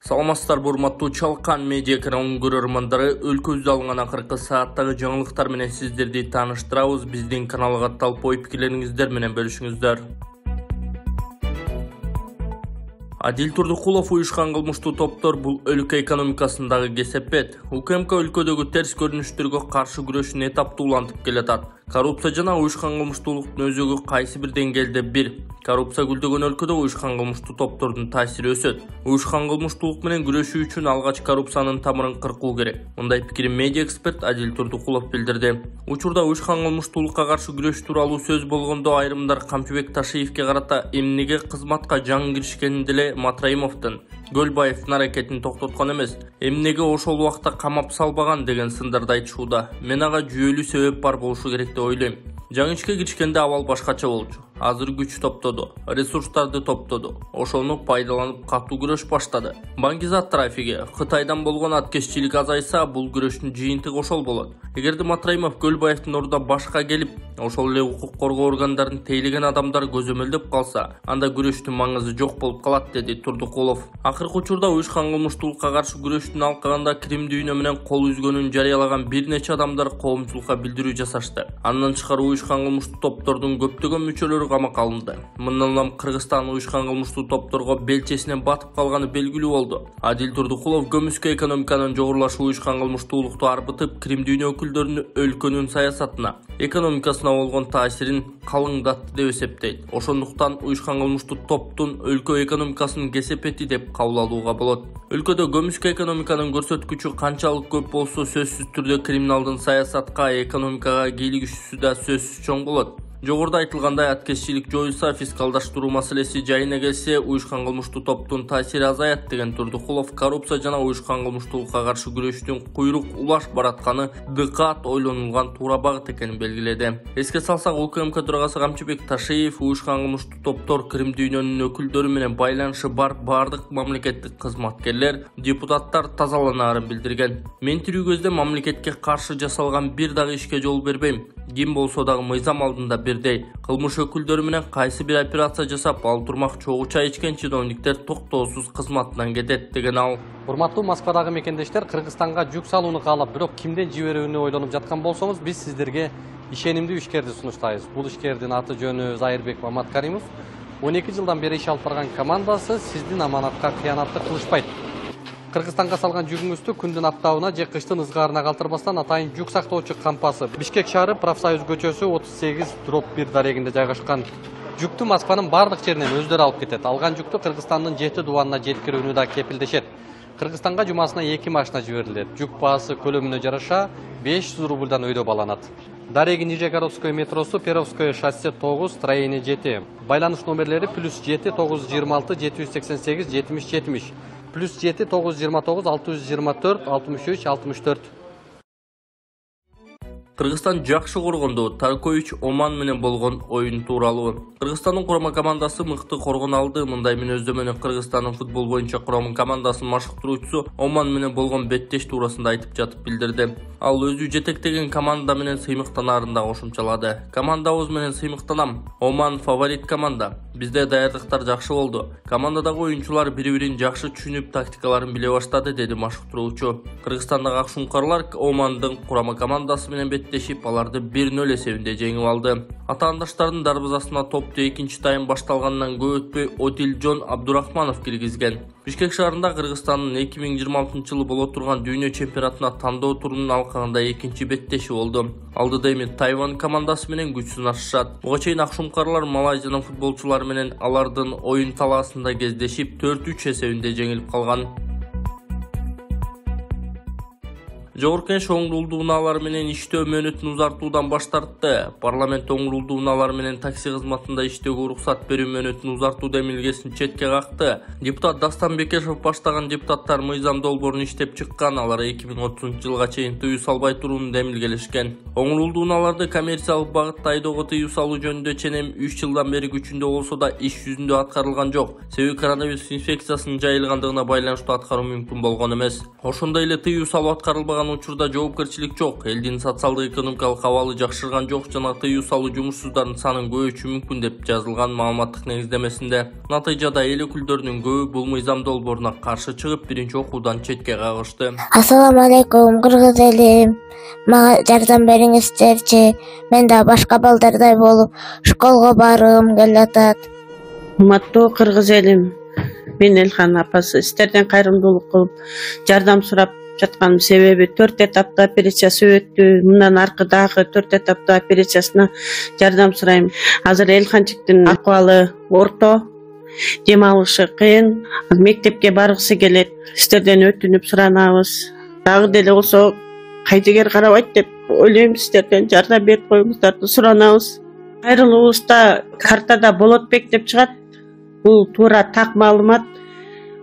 Саламатсыздар, урматтуу Чалкан медиа каналынын көрөрмандары, өлкөбүздө алынган акыркы сааттагы жаңылыктар менен сиздерди тааныштырабыз. Биздин каналга катталып, ой пикирлериңиздер менен бөлүшүңүздөр. Адил Турдукулов уюшкан кылмыштуу топтор бул өлкө экономикасындагы кесепет. УКМК өлкөдөгү терс көрүнүштөргө каршы күрөшүн этаптуу улантып келатат. Коррупция жана уюшкан кылмыштуулуктун өзөгү кайсы бир деңгээлде бир. Коррупция гүлдөгөн өлкөдө уюшкан кылмыштуу топтордун таасири өсөт. Уюшкан кылмыштуулук менен күрөшүү үчүн алгач коррупциянын тамырын кыркуу керек. Мындай пикирин медиа эксперт Адил Турдукулов билдирди. Учурда уюшкан кылмыштуулукка каршы күрөш тууралуу сөз болгондо айрымдар Камчыбек Ташиевке карата эмнеге кызматка жаңы киришкенин деле Матраимовдун, Көлбаевдин аракетин токтоткон эмес, эмнеге ошол убакта камап салбаган деген сындарды айтышууда. Мен ага жүйөлүү себеп бар болушу керек деп ойлойм. Жаңы ишке киришкенде абал башкача болчу. Азыр күч топтоду, ресурстарды топтоду. Ошону пайдаланып катуу күрөш баштады. Баңгизат трафиги, Кытайдан болгон аткезчилик азайса, бул күрөштүн жыйынтыгы ошол болот. Эгерде Матраимов Көлбаевдин ордуна башка келип, ошол эле укук коргоо органдарын тейлеген адамдар көзөмөлдөп калса, анда күрөштүн маңызы жок болуп калат, деди Турдукулов. Акыркы учурда уюшкан кылмыштуулукка каршы күрөштүн алкагында Крим дүйнө менен кол үзгөнүн жарыялаган бир нече адамдар коомчулукка билдирүү жасашты. Андан тышкары уюшкан кылмыштуу топтордун көптөгөн мүчөлөрү камакка алынды. Мындан улам Кыргызстан уюшкан кылмыштуу топторго белчесинен батып калганы белгилүү болду. Адил Турдукулов көмүскө экономиканын жогорулашы уюшкан кылмыштуулукту арбытып, Крим дүйнө өкүлдөрүнүн өлкөнүн саясатына, экономикасына болгон таасирин калыңдатты деп эсептейт. Ошондуктан уюшкан кылмыштуу топтун өлкө экономикасынын кесепети деп кабыл алууга болот. Өлкөдө көмүскө экономиканын көрсөткүчү канчалык көп болсо, сөзсүз түрдө криминалдын саясатка, экономикага кийлигишүүсү да сөзсүз чоң болот. Жогоруда айтылгандай, аткезчилик жоюлса, фискалдаштыруу маселеси жайына келсе, уюшкан кылмыштуу топтун таасири азаят деген Турдукулов коррупция жана уюшкан кылмыштуулукка каршы күрөштүн куйрук улаш баратканы дыкаат ойлонулган туура багыт экенин белгиледи. Эске салсак, УКМК төрагасы Камчыбек Ташиев уюшкан кылмыштуу топтор Крим дүйнөнүн өкүлдөрү менен байланышы бар бардык мамлекеттик кызматкерлер, депутаттар тазаланаарын билдирген. Мен тирүү көздө мамлекетке каршы жасалган бир дагы ишке жол бербейм. Ким болсо дагы мыйзам алдында бирдей. Кылмыш өкүлдөрү менен кайсы бир операция жасап, ал турмак чогуу чай ичкен чиновниктер токтоосуз кызматынан кетет, деген ал. Урматтуу Москвадагы мекендештер, Кыргызстанга жүк салууну каалап, бирок кимден жиберүүнү ойлонуп жаткан болсоңуз, биз сиздерге ишенимдүү ишкерди сунуштайбыз. Бул ишкердин аты жөнү Зайырбек Маматкаримов. 12 жылдан бери иш алып барган командасы сиздин аманатка кыянатты кылышпайт. Кыргызстанга салган жүгүңүздү күндүн аптабына же кыштын ызгаарына калтырбастан атайын жүк сактоочу кампасы Бишкек шаары Профсоюз көчөсү 38/1 дарегинде жайгашкан. Жүктү Москванын бардык жеринен өздөрү алып кетет. Алган жүктү Кыргызстандын 7 дубанына жеткирүүнү да кепилдешет. Кыргызстанга жумасына 2 машина жиберилет. Жүк баасы көлөмүнө жараша 500 рубльдан өйдө баланат. Дареги Нижегородское метросу, Перовское шоссе 9, строение 7. Байланыш номерлери +7 926 788 70 70. +7 929 624 63 64. Кыргызстан жакшы коргондо Таркович Оман менен болгон оюн тууралуу. Кыргызстандын курама командасы мыкты коргон алды. Мындай мүнөздө менен Кыргызстандын футбол боюнча курама командасынын машыктыруучусу Оман менен болгон беттеш туурасында айтып жатып билдирди. Ал өзү жетектеген команда менен сыймыктанаарын да кошумчалады. Командабыз менен сыймыктанам. Оман фаворит команда. Бизде даярдыктар жакшы болду. Командадагы оюнчулар бири-бирин жакшы түшүнүп, тактикаларын биле баштады, деди машыктыруучу. Кыргызстандагы акшумкарлар Омандын курама командасы менен беттешип, аларды 1-0 эсебинде жеңип алды. Атаандаштардын дарбазасына топту экинчи тайм башталгандан көп өтпөй Одилжон Абдурахманов киргизген. Бишкек шаарында Кыргызстандын 2026 жылы боло турган дүйнө чемпионатына тандоо турунун алкагында экинчи беттеши болду. Алдыда эми Тайвань командасы менен күч сынашышат. Буга чейин акшумкарлар Малайзиянын футболчулары менен алардын оюн талаасында кездешип 4-3 эсебинде жеңилип калган. Жогорку Кеңеш оңдулдуу унаалар менен иштөө мөөнөтүн узартуудан баш тартты. Парламент оңдулдуу унаалар менен такси кызматында иштөөгө уруксат берүү мөөнөтүн узартуу демилгесин четке какты. Депутат Дастан Бекешев баштаган депутаттар мыйзам долбоорун иштеп чыккан. Алар 2030 жылга чейин тыюу салбай турууну демилгелешкен. Оңдулдуу унааларды коммерциялык багытта айдоого тыюу салуу жөнүндө ченем 3 жылдан бери күчүндө болсо да иш жүзүндө аткарылган жок. Себеби коронавирус инфекциясынын жайылгандыгына байланыштуу аткаруу мүмкүн болгон эмес. Ошондой эле тыюу салуу аткарылбаган жасалган учурда жоопкерчилик жок. Элдин социалдык экономикалык абалы жакшырган жок жана тыюу салуу жумушсуздардын санын көбөйтүшү мүмкүн деп жазылган маалыматтык негиздемесинде. Натыйжада эл өкүлдөрүнүн көбү бул мыйзам долбооруна каршы чыгып, биринчи окуудан четке кагышты. Ассаламу алейкум, кыргыз элим. Мага жардам бериңиздерчи. Мен да башка балдардай болуп школго баргым келатат. Урматтуу кыргыз элим, мен Элхан апасы сиздерден кайрымдуулук кылып жардам сурап жатканым себеби 4 этаптуу операциясы өттү. Мындан аркы дагы 4 этаптуу операциясына жардам сурайм. Азыр Элханчиктин акыбалы орто, дем алышы кыйын, мектепке баргысы келет. Сиздерден өтүнүп суранабыз. Дагы деле болсо кайдыгер карабайт деп ойлойм, сиздерден жардам берип коюңуздарды суранабыз. Кайрылуубузда картада болотбек деп чыгат. Бул туура так маалымат.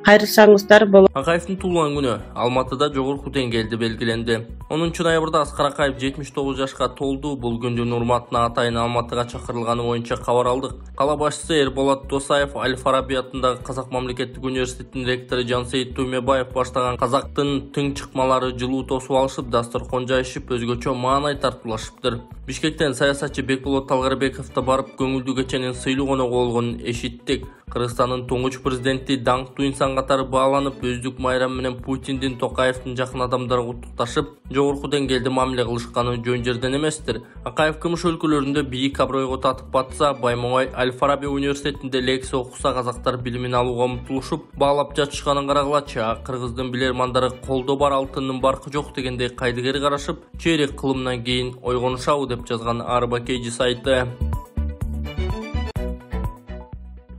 Кайрылсаңыздар болот. Акаевдин туулган күнү Алматыда жогорку деңгээлде белгиленди. 10 ноябрда Аскар Акаев 79 жашка толду. Бул күндүн урматына атайын Алматыга чакырылганы боюнча кабар алдык. Кала башчысы Эрболот Досаев Аль-Фараби атындагы Казак мамлекеттик университетинин ректору Жансейит Түймебаев баштаган казактын тың чыкмалары жылуу тосуп алышып, дастаркон жайышып, өзгөчө маанай тартуулашыптыр. Бишкектен саясатчы Бекболот Талгарбеков да барып көңүлдүү кеченин сыйлуу конок болгонун эшиттик. Кыргызстандын туңгуч президенти даңктуу инсан катары бааланып, өздүк майрам менен Путиндин Токаевдин жакын адамдары куттукташып, жогорку деңгээлде мамиле кылышканы жөн жерден эместир. Акаев кымыш өлкөлөрүндө бийик абройго татып батса, Баймоңой Аль-Фараби университетинде лекция окуса, казактар билимин алууга умтулушуп, баалап жатышканын карагылачы. Кыргыздын билермандары колдо бар алтындын баркы жок дегендей кайдыгер карашып, чейрек кылымдан кийин ойгонушабы деп жазган Арбакейжи сайты.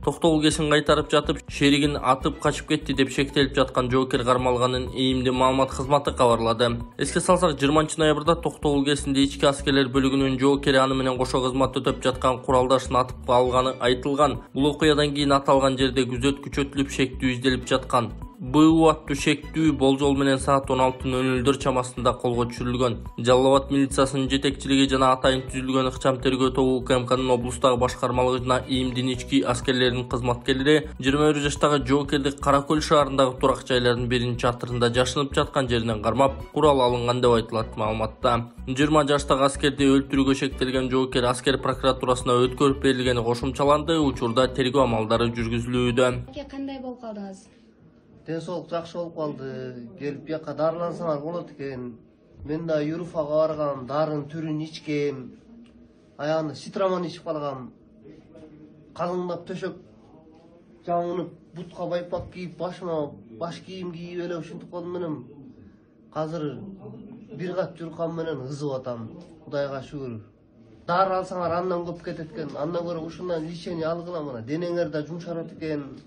Токтогул кесин кайтарып жатып, шеригин атып качып кетти деп шектелип жаткан жоокер кармалганын ИИМдин маалымат кызматы кабарлады. Эске салсак, 20 ноябрда Токтогул кесинде ички аскерлер бөлүгүнүн жоокери аны менен кошо кызмат өтөп жаткан куралдашын атып алганы айтылган. Бул окуядан кийин аталган жерде күзөт күчөтүлүп, шектүү изделип жаткан. БУ аттуу шектүү болжол менен саат 16:00 чамасында колго түшүрүлгөн. Жалал Абад милициясынын жетекчилиги жана атайын түзүлгөн ыкчам тергөө тобу УКМКнын облустагы башкармалыгы жана ИИМдин ички аскерлеринин кызматкерлери 21 жаштагы жоокерди Кара Көл шаарындагы турак жайлардын биринин чатырында жашынып жаткан жеринен кармап, курал алынган деп айтылат маалыматта. 20 жаштагы аскерди өлтүрүүгө шектелген жоокер аскер прокуратурасына өткөрүп берилгени кошумчаланды. Учурда тергөө амалдары жүргүзүлүүдө. Кандай болуп калдыңыз? Ден соолук жакшы болуп калды. Келип бияка дарылансаңар болот экен. Мен да Юруфага баргам, дарын түрүн ичкем. Аягында ситрамон ичип калгам. Калыңдап төшөк жамынып, бутка байпак кийип, башыма баш кийим кийип эле ушинтип калдым менен. Азыр бир кат журкан менен ызып атам. Кудайга шүгүр. Дары алсаңар андан көп кетет экен. Андан көрө ушундан лечение алгыла мына. Денеңер да жумшарат экен.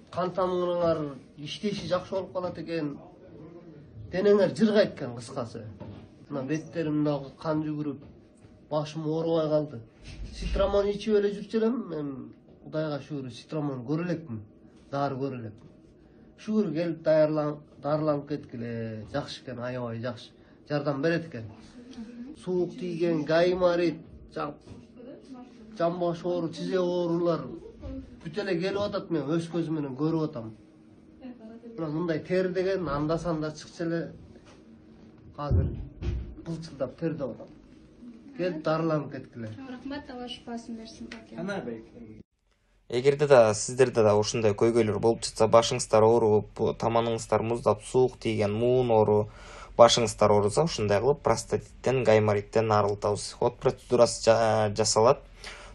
Кан тамырыңар иштеши жакшы болуп калат экен. Денеңер жыргайт экен кыскасы. Мына беттеримдагы кан жүгүрүп, башым оорубай калды. Ситрамон ичип эле жүрчү элем, мен Кудайга шүгүр ситрамон көрө элекмин. Дары көрө элекмин. Шүгүр келип дарыланып кеткиле. Жакшы экен, аябай жакшы. Жардам берет экен. Суук тийген, гаймарит, жамбаш оору, тизек оорулар бүт эле келип атат, мен өз көзүм менен көрүп атам. Мына мындай тер деген анда-санда чыкчу эле. Азыр былчылдап тердеп атам. Келип дарыланып кеткиле. Рахмат, Алла шифасын берсин. Эгерде да сиздерде да ушундай көйгөйлөр болуп жатса, башыңыздар ооруп, таманыңыздар муздап, суук тийген, муун оору, башыңыздар ооруса, ушундай кылып простатиттен, гаймориттен арылтабыз. От процедурасы жасалат.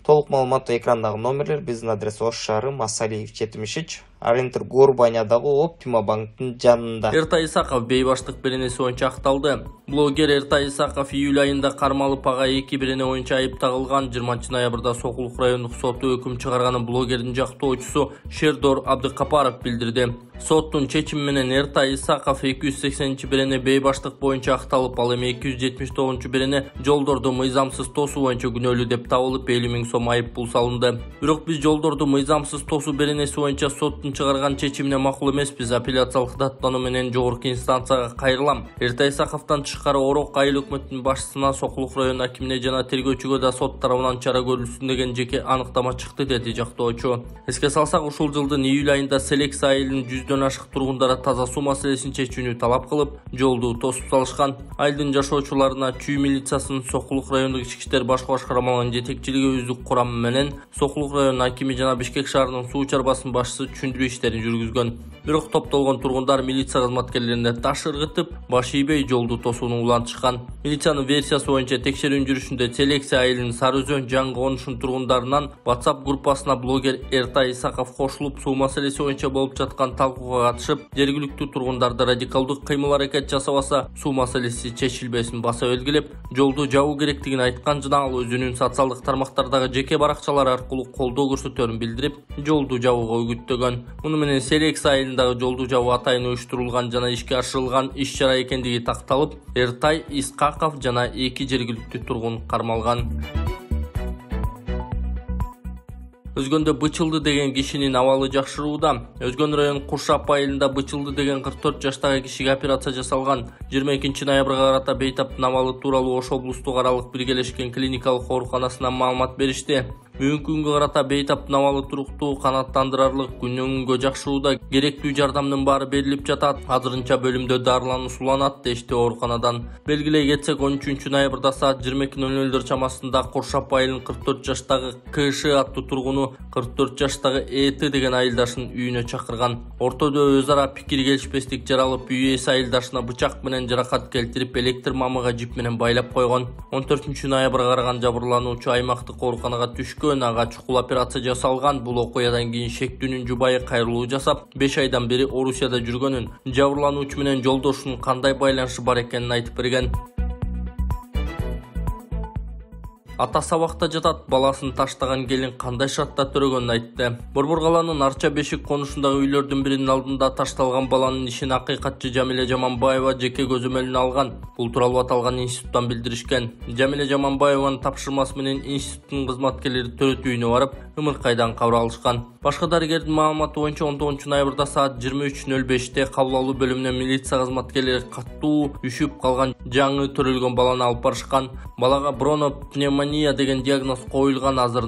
Толук маалыматтуу экрандагы номерлер, биздин адрес Ош шаары, Масалиев 73, Арентур Горбанядагы Оптима банктын жанында. Эртай Исаков бейбаштык беренеси боюнча акталды. Блогер Эртай Исаков июль айында кармалып ага 2 берене боюнча айып тагылган. 20 ноябрда Сокулук райондук соту өкүм чыгарганын блогердин жактоочусу Шердор Абдыкапаров билдирди. Соттун чечими менен Эртай Исаков 280 берене бейбаштык боюнча акталып, ал эми 279 берене жолдорду мыйзамсыз тосуу боюнча күнөөлүү деп табылып, 50 000 сом айып пул салынды. Бирок биз жолдорду мыйзамсыз тосуу беренеси боюнча соттун Сотунун чыгарган чечимине макул эмеспиз. Апелляциялык даттануу менен жогорку инстанцияга кайрылам. Эртай Исаковдон тышкары Орок айыл өкмөтүнүн башчысына, Сокулук район акимине жана тергөөчүгө да сот тарабынан чара көрүлсүн деген жеке аныктама чыкты, деди жактоочу. Эске салсак, ушул жылдын июль айында Селекс айылынын 100дөн ашык тургундары таза суу маселесин чечүүнү талап кылып, жолду тосуп салышкан. Айылдын жашоочуларына Чүй милициясынын Сокулук райондук ички иштер башкы башкармалыгынын жетекчилиги өздүк курамы менен Сокулук районунун акими жана Бишкек шаарынын суу чарбасынын башчысы түшүндүрүү иштерин жүргүзгөн. Бирок топтолгон тургундар милиция кызматкерлерине таш ыргытып, баш ийбей жолду тосууну улантышкан. Милициянын версиясы боюнча текшерүүнүн жүрүшүндө Селекс айылынын Сары Өзөн жаңы конушунун тургундарынан WhatsApp группасына блогер Эртай Исаков кошулуп, суу маселеси боюнча болуп жаткан талкууга катышып, жергиликтүү тургундарды радикалдык кыймыл-аракет жасабаса суу маселеси чечилбесин баса белгилеп, жолду жабуу керектигин айткан жана ал өзүнүн социалдык тармактардагы жеке баракчалары аркылуу колдоо көрсөтөөрүн билдирип, жолду жабууга үгүттөгөн. Муну менен Селекс айылындагы жолду жабуу атайын уюштурулган жана ишке ашырылган иш-чара экендиги такталып, Эртай Исаков жана 2 жергиликтүү тургун кармалган. Өзгөндө Бычылды деген кишинин абалы жакшырууда. Өзгөн район Куршап айылында Бычылды деген 44 жаштагы кишиге операция жасалган. 22 ноябрга карата бейтаптын абалы тууралуу Ош облустук аралык биргелешкен клиникалык ооруканасынан маалымат беришти. Бүгүнкү күнгө карата бейтаптын абалы туруктуу, канааттандырарлык, күнгө жакшырууда, керектүү жардамдын баары берилип жатат. Азырынча бөлүмдө дарылануу суланат, дешти ооруканадан. Белгилей кетсек, 13 ноябрда саат 22:00 чамасында Куршап айылынын 44 жаштагы КШ аттуу тургуну 44 жаштагы ЭТ деген айылдашын үйүнө чакырган. Ортодо өз ара пикир келишпестик жаралып, үй ээси айылдашына бычак менен жаракат келтирип, электр мамыга жип менен байлап койгон. 14 ноябрга караган жабырлануучу аймактык ооруканага түшкөн. Ага чукул операция жасалган. Бул окуядан кийин шектүүнүн жубайы кайрылуу жасап, 5 айдан бери Орусияда жүргөнүн, жабырлануучу менен жолдошунун кандай байланышы бар экенин айтып берген. Ата сабакта жатат, баласын таштаган келин кандай шартта төрөгөнүн айтты. Борбор калаанын Арча Бешик конушундагы үйлөрдүн биринин алдында ташталган баланын ишин акыйкатчы Жамиле Жаманбаева жеке көзөмөлүнө алган. Бул тууралуу аталган институттан билдиришкен. Жамиле Жаманбаеванын тапшырмасы менен институттун кызматкерлери төрөт үйүнө барып, ымыркайдан кабыл алышкан. Башка дарыгердин маалыматы боюнча 19 ноябрда саат 23:05 кабыл алуу бөлүмүнө милиция кызматкерлери каттуу үшүп калган жаңы төрөлгөн баланы алып барышкан. Балага бронопневмония деген диагноз коюлган. Азыр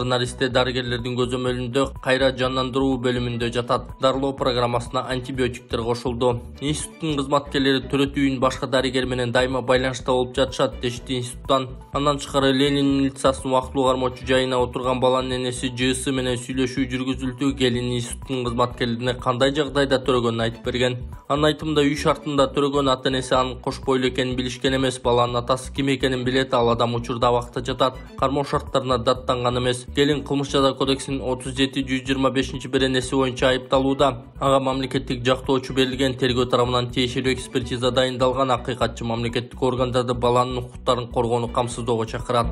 наристе дарыгерлердин көзөмөлүндө кайра жандандыруу бөлүмүндө жатат. Дарылоо программасына антибиотиктер кошулду. Институттун кызматкерлери төрөт үйүн башка дарыгер менен дайыма байланышта болуп жатышат, дешти институттан. Андан тышкары Ленин милициясынын убактылуу кармоочу жайына отурган баланын энеси ЖС менен сүйлөшүү жүргүзүлдү. Келин институттун кызматкерлерине кандай жагдайда төрөгөнүн айтып берген. Анын айтымында үй шартында төрөгөн ата энеси анын кош бойлуу экенин билишкен эмес. Баланын атасы ким экенин билет, ал адам учурда абакта жатат. Кармоо шарттарына даттанган эмес. Келин кылмыш жаза кодексинин 37-125 беренеси боюнча айыпталууда. Ага мамлекеттик жактоочу берилген. Тергөө тарабынан тиешелүү экспертиза дайындалган. Акыйкатчы мамлекеттик органдарды баланын укуктарын коргоону камсыздоого чакырат.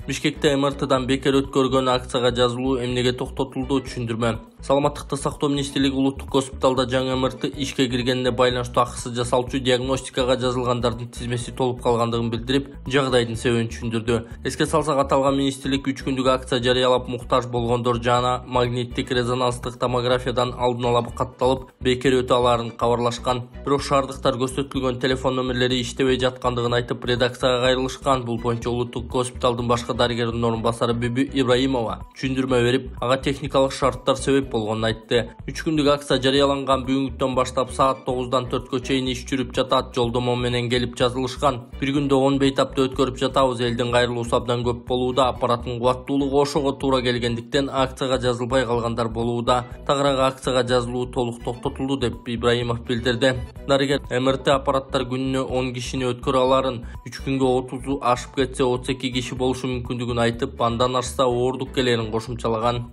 Бишкекте МРТдан бекер өткөргөн акцияга жазылуу эмнеге токтотулду, түшүндүрмө. Саламаттыкты сактоо министрлиги улуттук госпиталда жаңы МРТ ишке киргенине байланыштуу акысыз жасалчу диагностикага жазылгандардын тизмеси толуп калгандыгын билдирип, жагдайдын себебин түшүндүрдү. Эске салсак, аталган министрлик 3 күндүк акция жарыялап, муктаж болгондор жана магниттик резонанстык томографиядан алдын ала катталып, бекер өтө аларын кабарлашкан. Бирок шаардыктар көрсөтүлгөн телефон номерлери иштебей жаткандыгын айтып, редакцияга кайрылышкан. Бул боюнча улуттук госпиталдын башкы дарыгердин орун басары Бүбү Ибраимова түшүндүрмө берип, ага техникалык шарттар себеп болгонун айтты. 3 күндүк акция жарыяланган бүгүнкүдөн баштап саат 9-дан 4-кө чейин иш жүрүп жатат. Жолдомо менен келип жазылышкан. Bir күндө 10 бейтапты өткөрүп жатабыз. Элдин кайрылуусу абдан көп болууда. Аппараттын кубаттуулугу ошого туура келгендиктен акцияга жазылбай калгандар болууда. Тагыраагы акцияга жазылуу толук токтотулду деп Ибраимов билдирди. Дарыгер МРТ аппараттар күнүнө 10 кишини өткөрө аларын, 3 күнгө 30 ашып кетсе 32 киши болушу мүмкүндүгүн айтып, андан ашса оордук келерин кошумчалаган.